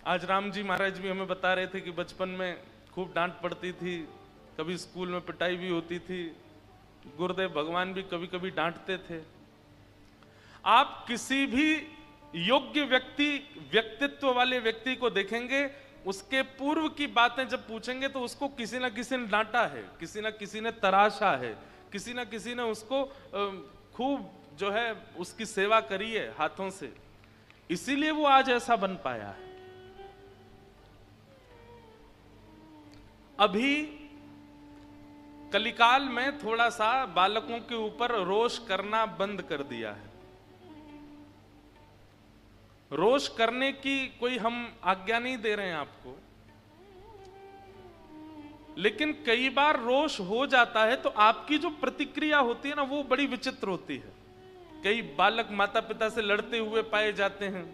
आज राम जी महाराज भी हमें बता रहे थे कि बचपन में खूब डांट पड़ती थी, कभी स्कूल में पिटाई भी होती थी, गुरुदेव भगवान भी कभी कभी डांटते थे। आप किसी भी योग्य व्यक्तित्व वाले व्यक्ति को देखेंगे, उसके पूर्व की बातें जब पूछेंगे तो उसको किसी ना किसी ने डांटा है, किसी ना किसी ने तराशा है, किसी ना किसी ने उसको खूब जो है उसकी सेवा करी है हाथों से, इसीलिए वो आज ऐसा बन पाया है। अभी कलिकाल में थोड़ा सा बालकों के ऊपर रोष करना बंद कर दिया है। रोष करने की कोई हम आज्ञा नहीं दे रहे हैं आपको, लेकिन कई बार रोष हो जाता है तो आपकी जो प्रतिक्रिया होती है ना, वो बड़ी विचित्र होती है। कई बालक माता पिता से लड़ते हुए पाए जाते हैं,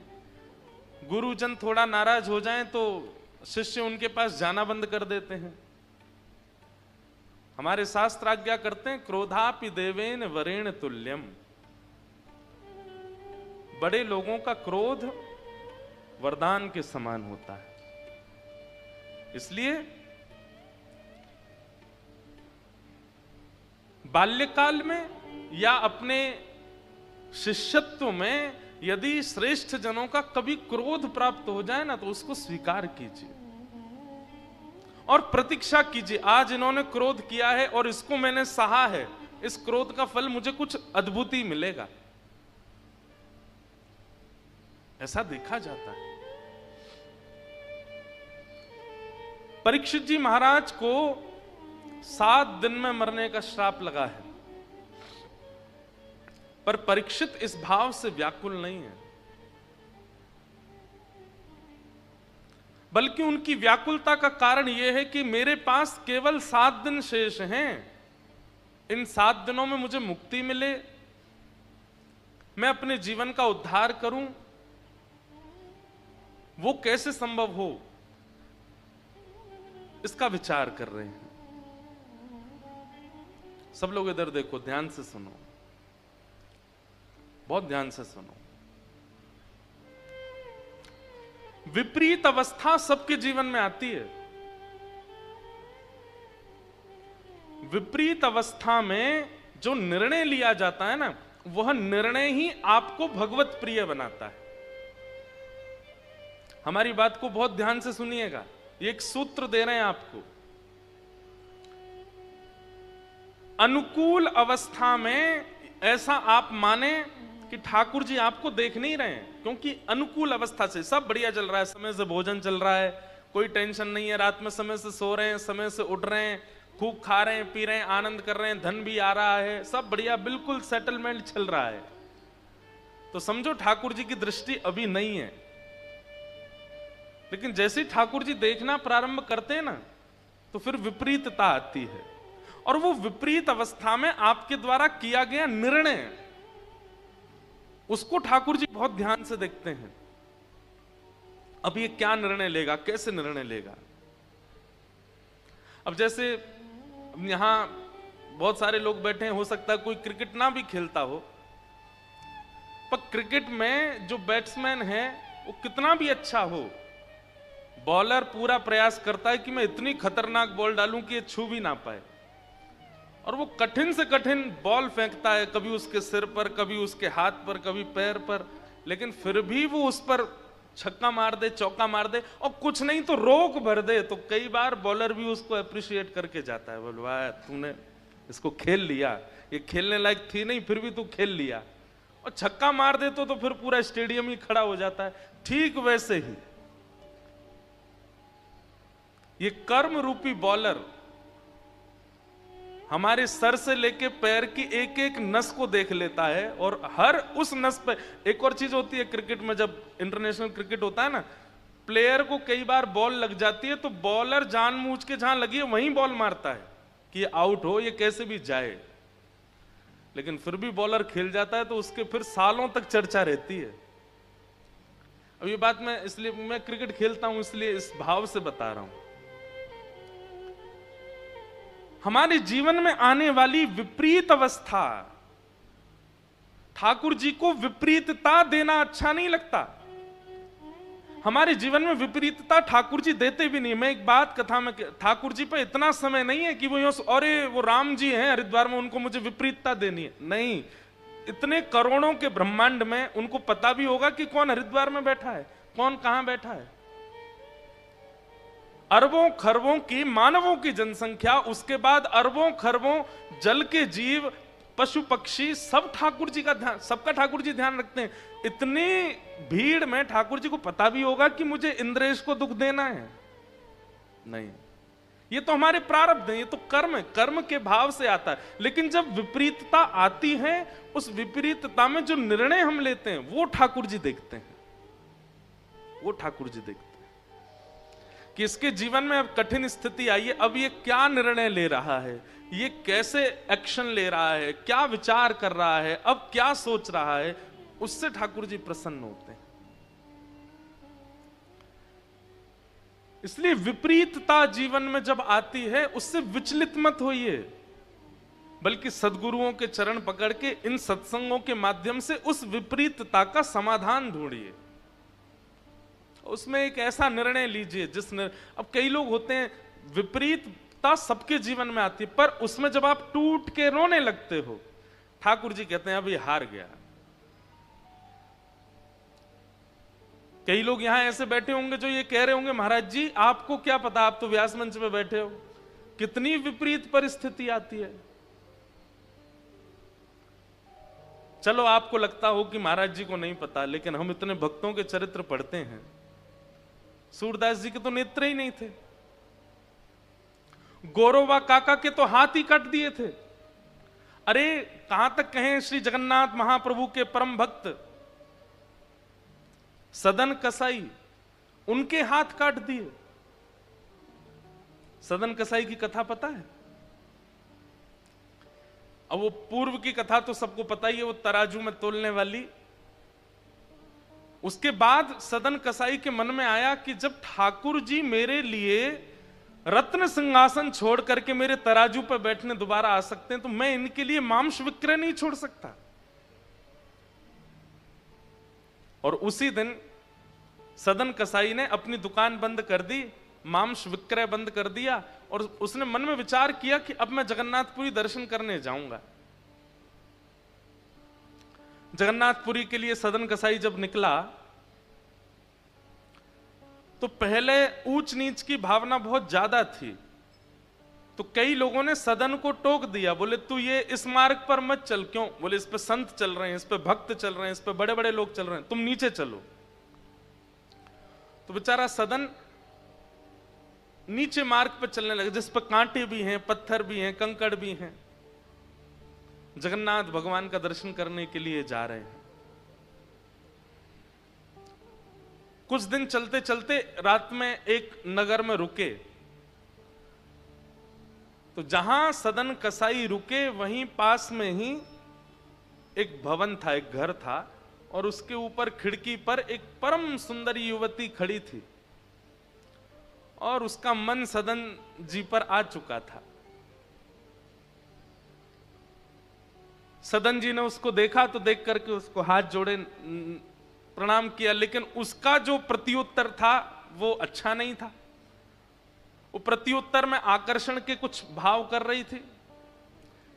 गुरुजन थोड़ा नाराज हो जाएं तो शिष्य उनके पास जाना बंद कर देते हैं। हमारे शास्त्र आज्ञा करते हैं, क्रोधापि देवेन वरेण तुल्यम। बड़े लोगों का क्रोध वरदान के समान होता है। इसलिए बाल्यकाल में या अपने शिष्यत्व में यदि श्रेष्ठ जनों का कभी क्रोध प्राप्त हो जाए ना, तो उसको स्वीकार कीजिए और प्रतीक्षा कीजिए, आज इन्होंने क्रोध किया है और इसको मैंने सहा है, इस क्रोध का फल मुझे कुछ अद्भुत ही मिलेगा। ऐसा देखा जाता है। परीक्षित जी महाराज को 7 दिन में मरने का श्राप लगा है, पर परीक्षित इस भाव से व्याकुल नहीं है, बल्कि उनकी व्याकुलता का कारण यह है कि मेरे पास केवल 7 दिन शेष हैं। इन 7 दिनों में मुझे मुक्ति मिले, मैं अपने जीवन का उद्धार करूं, वो कैसे संभव हो, इसका विचार कर रहे हैं। सब लोग इधर देखो, ध्यान से सुनो, बहुत ध्यान से सुनो। विपरीत अवस्था सबके जीवन में आती है। विपरीत अवस्था में जो निर्णय लिया जाता है ना, वह निर्णय ही आपको भगवत प्रिय बनाता है। हमारी बात को बहुत ध्यान से सुनिएगा, एक सूत्र दे रहे हैं आपको। अनुकूल अवस्था में ऐसा आप माने कि ठाकुर जी आपको देख नहीं रहे हैं, क्योंकि अनुकूल अवस्था से सब बढ़िया चल रहा है, समय से भोजन चल रहा है, कोई टेंशन नहीं है, रात में समय से सो रहे हैं, समय से उठ रहे हैं, खूब खा रहे हैं, पी रहे हैं, आनंद कर रहे हैं, धन भी आ रहा है, सब बढ़िया, बिल्कुल सेटलमेंट चल रहा है। तो समझो ठाकुर जी की दृष्टि अभी नहीं है। लेकिन जैसे ठाकुर जी देखना प्रारंभ करते हैं ना, तो फिर विपरीतता आती है, और वो विपरीत अवस्था में आपके द्वारा किया गया निर्णय, उसको ठाकुर जी बहुत ध्यान से देखते हैं। अब ये क्या निर्णय लेगा, कैसे निर्णय लेगा। अब जैसे यहां बहुत सारे लोग बैठे हैं, हो सकता है कोई क्रिकेट ना भी खेलता हो, पर क्रिकेट में जो बैट्समैन है वो कितना भी अच्छा हो, बॉलर पूरा प्रयास करता है कि मैं इतनी खतरनाक बॉल डालूं कि ये छू भी ना पाए, और वो कठिन से कठिन बॉल फेंकता है, कभी उसके सिर पर, कभी उसके हाथ पर, कभी पैर पर, लेकिन फिर भी वो उस पर छक्का मार दे, चौका मार दे, और कुछ नहीं तो रोक भर दे, तो कई बार बॉलर भी उसको अप्रिशिएट करके जाता है, बोल वाह तूने इसको खेल लिया, ये खेलने लायक थी नहीं फिर भी तू खेल लिया। और छक्का मार दे तो फिर पूरा स्टेडियम ही खड़ा हो जाता है। ठीक वैसे ही ये कर्म रूपी बॉलर हमारे सर से लेके पैर की एक एक नस को देख लेता है, और हर उस नस पे एक और चीज होती है क्रिकेट में, जब इंटरनेशनल क्रिकेट होता है ना, प्लेयर को कई बार बॉल लग जाती है तो बॉलर जानबूझ के जहां लगी है वहीं बॉल मारता है कि ये आउट हो, ये कैसे भी जाए, लेकिन फिर भी बॉलर खेल जाता है तो उसके फिर सालों तक चर्चा रहती है। अब ये बात मैं इसलिए, मैं क्रिकेट खेलता हूं इसलिए इस भाव से बता रहा हूं। हमारे जीवन में आने वाली विपरीत अवस्था, ठाकुर जी को विपरीतता देना अच्छा नहीं लगता। हमारे जीवन में विपरीतता ठाकुर जी देते भी नहीं। मैं एक बात कथा में, ठाकुर जी पे इतना समय नहीं है कि वो अरे वो राम जी हैं हरिद्वार में, उनको मुझे विपरीतता देनी है, नहीं। इतने करोड़ों के ब्रह्मांड में उनको पता भी होगा कि कौन हरिद्वार में बैठा है, कौन कहां बैठा है। अरबों खरबों की मानवों की जनसंख्या, उसके बाद अरबों खरबों जल के जीव, पशु पक्षी, सब ठाकुर जी का ध्यान, सबका ठाकुर जी ध्यान रखते हैं। इतनी भीड़ में ठाकुर जी को पता भी होगा कि मुझे इंद्रेश को दुख देना है? नहीं, ये तो हमारे प्रारब्ध है, ये तो कर्म है, कर्म के भाव से आता है। लेकिन जब विपरीतता आती है, उस विपरीतता में जो निर्णय हम लेते हैं वो ठाकुर जी देखते हैं, वो ठाकुर जी देखते हैं कि इसके जीवन में अब कठिन स्थिति आई है, अब ये क्या निर्णय ले रहा है, ये कैसे एक्शन ले रहा है, क्या विचार कर रहा है, अब क्या सोच रहा है, उससे ठाकुर जी प्रसन्न होते हैं। इसलिए विपरीतता जीवन में जब आती है उससे विचलित मत होइए, बल्कि सद्गुरुओं के चरण पकड़ के इन सत्संगों के माध्यम से उस विपरीतता का समाधान ढूंढिए, उसमें एक ऐसा निर्णय लीजिए अब कई लोग होते हैं, विपरीतता सबके जीवन में आती है, पर उसमें जब आप टूट के रोने लगते हो, ठाकुर जी कहते हैं अभी हार गया। कई लोग यहां ऐसे बैठे होंगे जो ये कह रहे होंगे, महाराज जी आपको क्या पता, आप तो व्यास मंच पे बैठे हो, कितनी विपरीत परिस्थिति आती है। चलो आपको लगता हो कि महाराज जी को नहीं पता, लेकिन हम इतने भक्तों के चरित्र पढ़ते हैं। सूरदास जी के तो नेत्र ही नहीं थे, गौरवा काका के तो हाथ ही काट दिए थे। अरे कहां तक कहें, श्री जगन्नाथ महाप्रभु के परम भक्त सदन कसाई, उनके हाथ काट दिए। सदन कसाई की कथा पता है? अब वो पूर्व की कथा तो सबको पता ही है, वो तराजू में तोलने वाली। उसके बाद सदन कसाई के मन में आया कि जब ठाकुर जी मेरे लिए रत्न सिंहासन छोड़ करके मेरे तराजू पर बैठने दोबारा आ सकते हैं, तो मैं इनके लिए मांस विक्रय नहीं छोड़ सकता। और उसी दिन सदन कसाई ने अपनी दुकान बंद कर दी, मांस विक्रय बंद कर दिया, और उसने मन में विचार किया कि अब मैं जगन्नाथपुरी दर्शन करने जाऊंगा। जगन्नाथपुरी के लिए सदन कसाई जब निकला तो पहले ऊंच नीच की भावना बहुत ज्यादा थी, तो कई लोगों ने सदन को टोक दिया, बोले तू ये इस मार्ग पर मत चल। क्यों? बोले इस पे संत चल रहे हैं, इस पे भक्त चल रहे हैं, इस पे बड़े बड़े लोग चल रहे हैं, तुम नीचे चलो। तो बेचारा सदन नीचे मार्ग पर चलने लगे, जिस पर कांटे भी हैं, पत्थर भी हैं, कंकड़ भी हैं। जगन्नाथ भगवान का दर्शन करने के लिए जा रहे हैं। कुछ दिन चलते चलते रात में एक नगर में रुके, तो जहां सदन कसाई रुके वहीं पास में ही एक भवन था, एक घर था, और उसके ऊपर खिड़की पर एक परम सुंदर युवती खड़ी थी, और उसका मन सदन जी पर आ चुका था। सदन जी ने उसको देखा तो देख करके उसको हाथ जोड़े प्रणाम किया, लेकिन उसका जो प्रत्युत्तर था वो अच्छा नहीं था। वो प्रत्युत्तर में आकर्षण के कुछ भाव कर रही थी।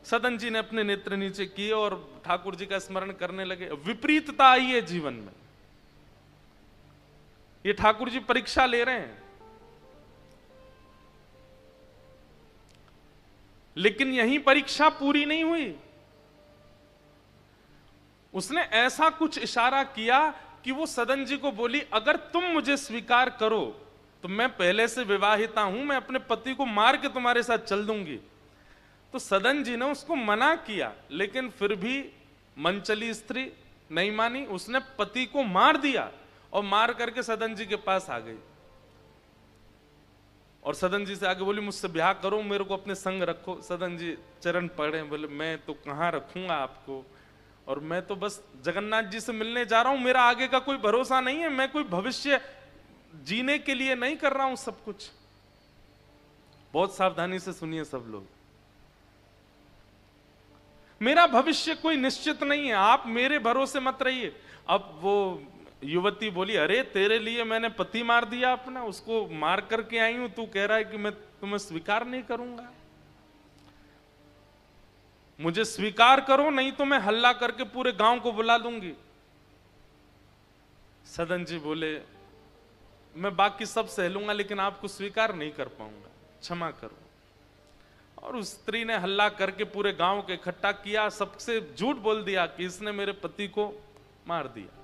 सदन जी ने अपने नेत्र नीचे किए और ठाकुर जी का स्मरण करने लगे। विपरीतता आई है जीवन में, ये ठाकुर जी परीक्षा ले रहे हैं। लेकिन यही परीक्षा पूरी नहीं हुई। उसने ऐसा कुछ इशारा किया कि वो सदन जी को बोली, अगर तुम मुझे स्वीकार करो तो मैं पहले से विवाहिता हूं, मैं अपने पति को मार के तुम्हारे साथ चल दूंगी। तो सदन जी ने उसको मना किया, लेकिन फिर भी मनचली स्त्री नहीं मानी, उसने पति को मार दिया और मार करके सदन जी के पास आ गई और सदन जी से आगे बोली, मुझसे ब्याह करो, मेरे को अपने संग रखो। सदन जी चरण पड़े, बोले मैं तो कहां रखूंगा आपको, और मैं तो बस जगन्नाथ जी से मिलने जा रहा हूं, मेरा आगे का कोई भरोसा नहीं है, मैं कोई भविष्य जीने के लिए नहीं कर रहा हूं सब कुछ। बहुत सावधानी से सुनिए सब लोग, मेरा भविष्य कोई निश्चित नहीं है, आप मेरे भरोसे मत रहिए। अब वो युवती बोली, अरे तेरे लिए मैंने पति मार दिया अपना, उसको मार करके आई हूं, तू कह रहा है कि मैं तुम्हें स्वीकार नहीं करूंगा। मुझे स्वीकार करो, नहीं तो मैं हल्ला करके पूरे गांव को बुला लूंगी। सदन जी बोले, मैं बाकी सब सह लूंगा लेकिन आपको स्वीकार नहीं कर पाऊंगा, क्षमा करो। और उस स्त्री ने हल्ला करके पूरे गांव को इकट्ठा किया, सबसे झूठ बोल दिया कि इसने मेरे पति को मार दिया।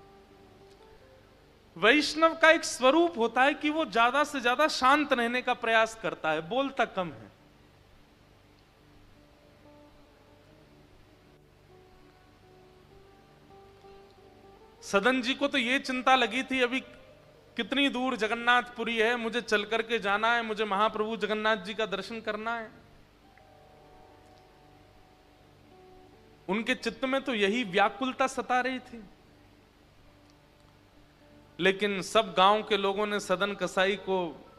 वैष्णव का एक स्वरूप होता है कि वो ज्यादा से ज्यादा शांत रहने का प्रयास करता है, बोलता कम है। सदन जी को तो ये चिंता लगी थी, अभी कितनी दूर जगन्नाथपुरी है, मुझे चल करके जाना है, मुझे महाप्रभु जगन्नाथ जी का दर्शन करना है। उनके चित्त में तो यही व्याकुलता सता रही थी। लेकिन सब गांव के लोगों ने सदन कसाई को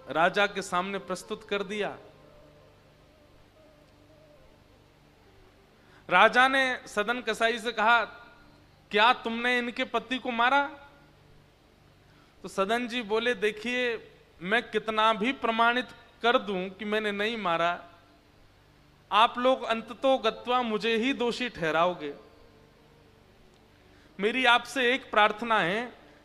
राजा के सामने प्रस्तुत कर दिया। राजा ने सदन कसाई से कहा, क्या तुमने इनके पति को मारा? तो सदन जी बोले, देखिए मैं कितना भी प्रमाणित कर दूं कि मैंने नहीं मारा, आप लोग अंततो गत्वा मुझे ही दोषी ठहराओगे। मेरी आपसे एक प्रार्थना है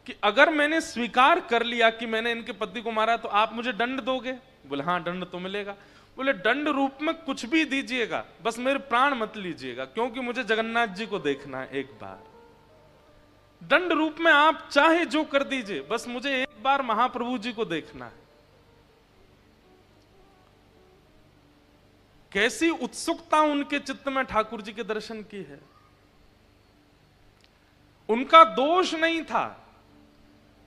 कि अगर मैंने स्वीकार कर लिया कि मैंने इनके पति को मारा तो आप मुझे दंड दोगे? बोले, हाँ दंड तो मिलेगा। बोले, दंड रूप में कुछ भी दीजिएगा, बस मेरे प्राण मत लीजिएगा, क्योंकि मुझे जगन्नाथ जी को देखना है एक बार। दंड रूप में आप चाहे जो कर दीजिए, बस मुझे एक बार महाप्रभु जी को देखना है। कैसी उत्सुकता उनके चित्त में ठाकुर जी के दर्शन की है। उनका दोष नहीं था,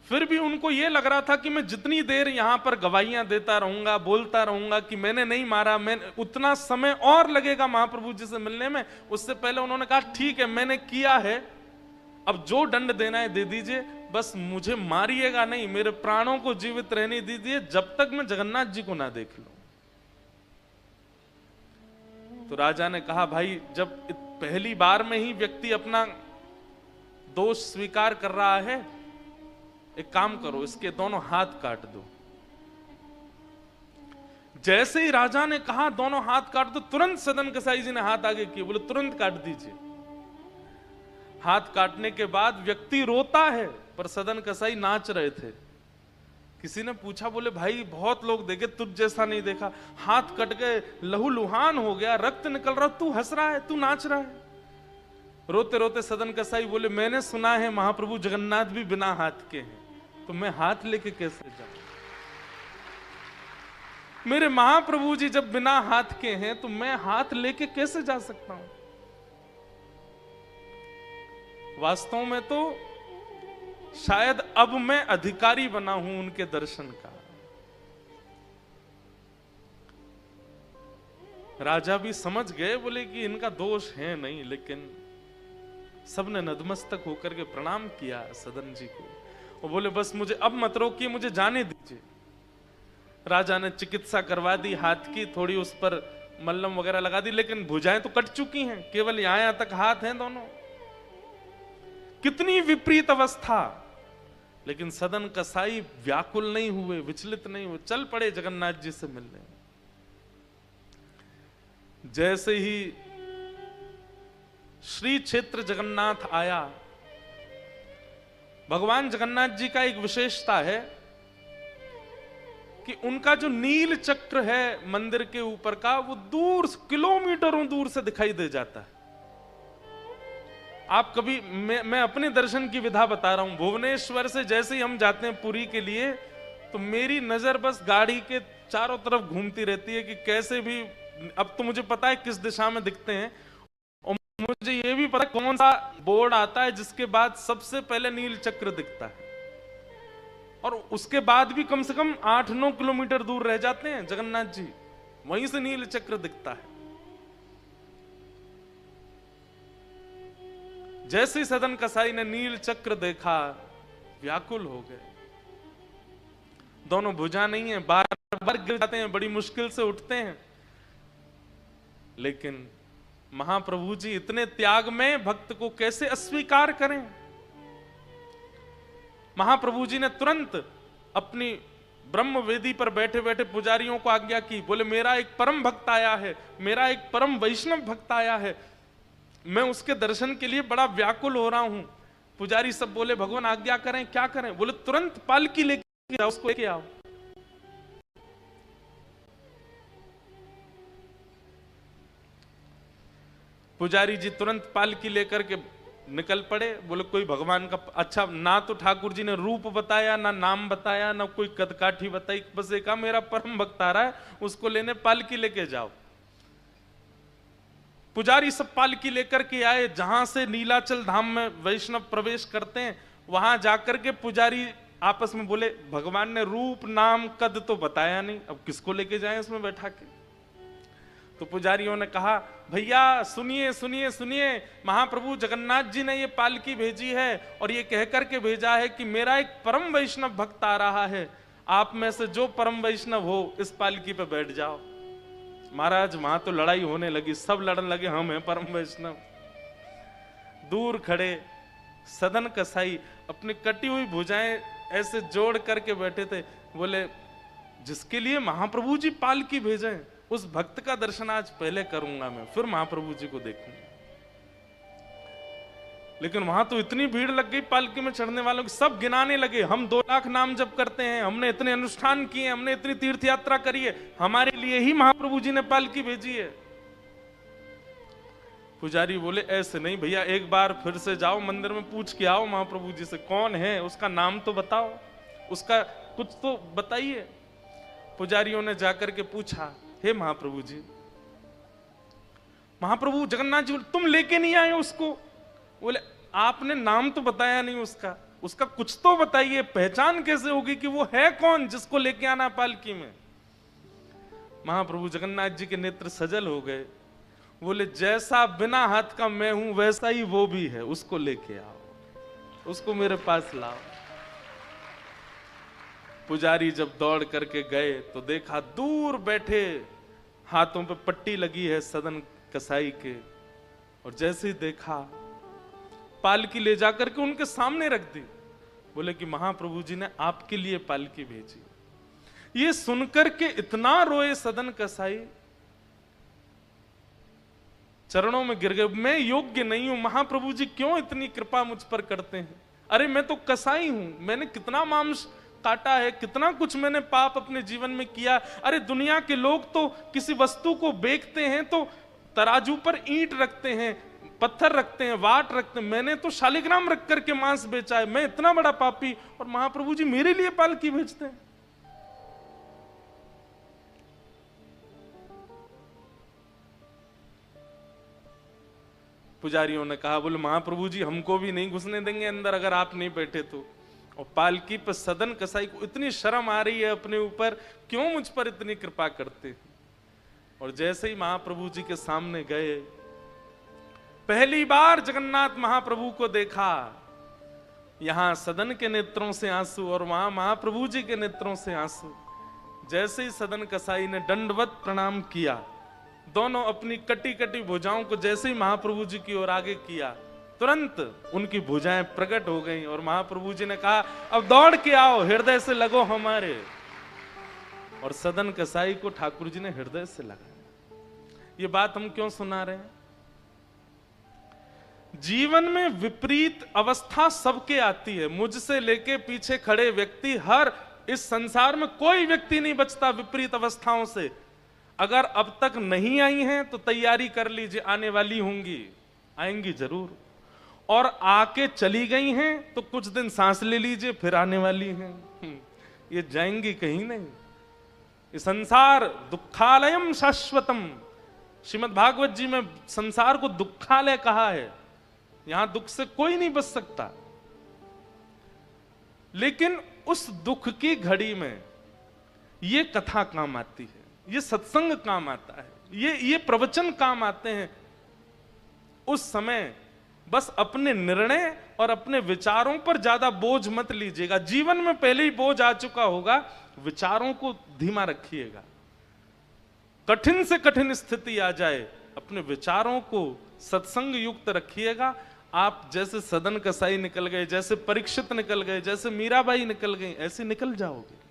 फिर भी उनको यह लग रहा था कि मैं जितनी देर यहां पर गवाहियां देता रहूंगा, बोलता रहूंगा कि मैंने नहीं मारा, मैं उतना समय और लगेगा महाप्रभु जी से मिलने में। उससे पहले उन्होंने कहा, ठीक है मैंने किया है, अब जो दंड देना है दे दीजिए, बस मुझे मारिएगा नहीं, मेरे प्राणों को जीवित रहने दीजिए जब तक मैं जगन्नाथ जी को ना देख लूं। तो राजा ने कहा, भाई जब पहली बार में ही व्यक्ति अपना दोष स्वीकार कर रहा है, एक काम करो, इसके दोनों हाथ काट दो। जैसे ही राजा ने कहा दोनों हाथ काट दो, तुरंत सदन कसाई जी ने हाथ आगे किए, बोले तुरंत काट दीजिए। हाथ काटने के बाद व्यक्ति रोता है, पर सदन कसाई नाच रहे थे। किसी ने पूछा, बोले भाई बहुत लोग देखे, तुझ जैसा नहीं देखा, हाथ कट गए, लहू लुहान हो गया, रक्त निकल रहा, तू हंस रहा है, तू नाच रहा है। रोते रोते सदन कसाई बोले, मैंने सुना है महाप्रभु जगन्नाथ भी बिना हाथ के हैं, तो मैं हाथ लेके कैसे जाऊं? मेरे महाप्रभु जी जब बिना हाथ के हैं तो मैं हाथ लेके कैसे जा सकता हूं? वास्तव में तो शायद अब मैं अधिकारी बना हूं उनके दर्शन का। राजा भी समझ गए, बोले कि इनका दोष है नहीं, लेकिन सबने नतमस्तक होकर के प्रणाम किया सदन जी को और बोले, बस मुझे अब मत रोकिए, मुझे जाने दीजिए। राजा ने चिकित्सा करवा दी हाथ की, थोड़ी उस पर मल्लम वगैरह लगा दी, लेकिन भुजाएं तो कट चुकी हैं, केवल यहां तक हाथ हैं दोनों। कितनी विपरीत अवस्था, लेकिन सदन कसाई व्याकुल नहीं हुए, विचलित नहीं हुए, चल पड़े जगन्नाथ जी से मिलने। जैसे ही श्री क्षेत्र जगन्नाथ आया, भगवान जगन्नाथ जी का एक विशेषता है कि उनका जो नील चक्र है मंदिर के ऊपर का, वो दूर किलोमीटरों दूर से दिखाई दे जाता है। आप कभी, मैं अपने दर्शन की विधा बता रहा हूं, भुवनेश्वर से जैसे ही हम जाते हैं पुरी के लिए, तो मेरी नजर बस गाड़ी के चारों तरफ घूमती रहती है कि कैसे भी, अब तो मुझे पता है किस दिशा में दिखते हैं, और मुझे यह भी पता है कौन सा बोर्ड आता है जिसके बाद सबसे पहले नील चक्र दिखता है, और उसके बाद भी कम से कम 8-9 किलोमीटर दूर रह जाते हैं जगन्नाथ जी, वहीं से नील चक्र दिखता है। जैसे ही सदन कसाई ने नील चक्र देखा, व्याकुल हो गए। दोनों भुजा नहीं है, बार बार गिर जाते हैं, बड़ी मुश्किल से उठते हैं, लेकिन महाप्रभु जी इतने त्याग में भक्त को कैसे अस्वीकार करें? महाप्रभु जी ने तुरंत अपनी ब्रह्म वेदी पर बैठे बैठे पुजारियों को आज्ञा की, बोले मेरा एक परम भक्त आया है, मेरा एक परम वैष्णव भक्त आया है, मैं उसके दर्शन के लिए बड़ा व्याकुल हो रहा हूं। पुजारी सब बोले भगवान आज्ञा करें, क्या करें? बोले तुरंत पालकी लेके आओ, उसको लेके आओ। पुजारी जी तुरंत पालकी लेकर के निकल पड़े। बोले कोई भगवान का अच्छा, ना तो ठाकुर जी ने रूप बताया, ना नाम बताया, ना कोई कदकाठी बताई, बस एक मेरा परम भक्त आ रहा है, उसको लेने पालकी लेके जाओ। पुजारी सब पालकी लेकर के आए। जहां से नीलाचल धाम में वैष्णव प्रवेश करते हैं, वहां जाकर के पुजारी आपस में बोले भगवान ने रूप नाम कद तो बताया नहीं, अब किसको लेके जाएं इसमें बैठा के? तो पुजारियों ने कहा भैया सुनिए सुनिए सुनिए, महाप्रभु जगन्नाथ जी ने ये पालकी भेजी है और ये कहकर के भेजा है कि मेरा एक परम वैष्णव भक्त आ रहा है, आप में से जो परम वैष्णव हो इस पालकी पे बैठ जाओ। महाराज वहां तो लड़ाई होने लगी, सब लड़ने लगे हम हैं परम वैष्णव। दूर खड़े सदन कसाई अपनी कटी हुई भुजाएं ऐसे जोड़ करके बैठे थे। बोले जिसके लिए महाप्रभु जी पालकी भेजे उस भक्त का दर्शन आज पहले करूंगा मैं, फिर महाप्रभु जी को देखूंगा। लेकिन वहां तो इतनी भीड़ लग गई पालकी में चढ़ने वालों की, सब गिनाने लगे हम 2 लाख नाम जप करते हैं, हमने इतने अनुष्ठान किए, हमने इतनी तीर्थ यात्रा करी है, हमारे लिए ही महाप्रभु जी ने पालकी भेजी है। पुजारी बोले ऐसे नहीं भैया, एक बार फिर से जाओ मंदिर में, पूछ के आओ महाप्रभु जी से कौन है, उसका नाम तो बताओ, उसका कुछ तो बताइए। पुजारियों ने जाकर के पूछा, हे महाप्रभु जी, महाप्रभु जगन्नाथ जी तुम लेके नहीं आए उसको? बोले आपने नाम तो बताया नहीं उसका, उसका कुछ तो बताइए, पहचान कैसे होगी कि वो है कौन जिसको लेके आना पालकी में? महाप्रभु जगन्नाथ जी के नेत्र सजल हो गए। बोले जैसा बिना हाथ का मैं हूं वैसा ही वो भी है, उसको लेके आओ, उसको मेरे पास लाओ। पुजारी जब दौड़ करके गए तो देखा दूर बैठे हाथों पे पट्टी लगी है सदन कसाई के, और जैसे ही देखा पालकी ले जाकर के उनके सामने रख दी। बोले कि महाप्रभु जी ने आपके लिए पालकी भेजी। ये सुनकर के इतना रोए सदन कसाई, चरणों में गिर गए, मैं योग्य नहीं हूं, महाप्रभु जी क्यों इतनी कृपा मुझ पर करते हैं? अरे मैं तो कसाई हूं, मैंने कितना मांस काटा है, कितना कुछ मैंने पाप अपने जीवन में किया। अरे दुनिया के लोग तो किसी वस्तु को बेचते हैं तो तराजू पर ईंट रखते हैं, पत्थर रखते हैं, वाट रखते हैं, मैंने तो शालिग्राम रख करके मांस बेचा है, मैं इतना बड़ा पापी, और महाप्रभु जी मेरे लिए पालकी भेजते हैं। पुजारियों ने कहा, बोले महाप्रभु जी हमको भी नहीं घुसने देंगे अंदर अगर आप नहीं बैठे तो। और पालकी पर सदन कसाई को इतनी शर्म आ रही है अपने ऊपर, क्यों मुझ पर इतनी कृपा करते हैं? और जैसे ही महाप्रभु जी के सामने गए, पहली बार जगन्नाथ महाप्रभु को देखा, यहां सदन के नेत्रों से आंसू और वहां महाप्रभु जी के नेत्रों से आंसू। जैसे ही सदन कसाई ने दंडवत प्रणाम किया, दोनों अपनी कटी कटी भुजाओं को जैसे ही महाप्रभु जी की ओर आगे किया, तुरंत उनकी भुजाएं प्रकट हो गईं और महाप्रभु जी ने कहा अब दौड़ के आओ, हृदय से लगो हमारे। और सदन कसाई को ठाकुर जी ने हृदय से लगाया। ये बात हम क्यों सुना रहे हैं? जीवन में विपरीत अवस्था सबके आती है, मुझसे लेके पीछे खड़े व्यक्ति, हर इस संसार में कोई व्यक्ति नहीं बचता विपरीत अवस्थाओं से। अगर अब तक नहीं आई हैं तो तैयारी कर लीजिए, आने वाली होंगी, आएंगी जरूर। और आके चली गई हैं तो कुछ दिन सांस ले लीजिए, फिर आने वाली हैं। ये जाएंगी कहीं नहीं। ये संसार दुखालयम शाश्वतम, श्रीमद् भागवत जी में संसार को दुखालय कहा है। यहां दुख से कोई नहीं बच सकता, लेकिन उस दुख की घड़ी में ये कथा काम आती है, ये सत्संग काम आता है, ये प्रवचन काम आते हैं। उस समय बस अपने निर्णय और अपने विचारों पर ज्यादा बोझ मत लीजिएगा। जीवन में पहले ही बोझ आ चुका होगा, विचारों को धीमा रखिएगा। कठिन से कठिन स्थिति आ जाए, अपने विचारों को सत्संग युक्त रखिएगा। आप जैसे सदन कसाई निकल गए, जैसे परीक्षित निकल गए, जैसे मीराबाई निकल गई, ऐसे निकल जाओगे।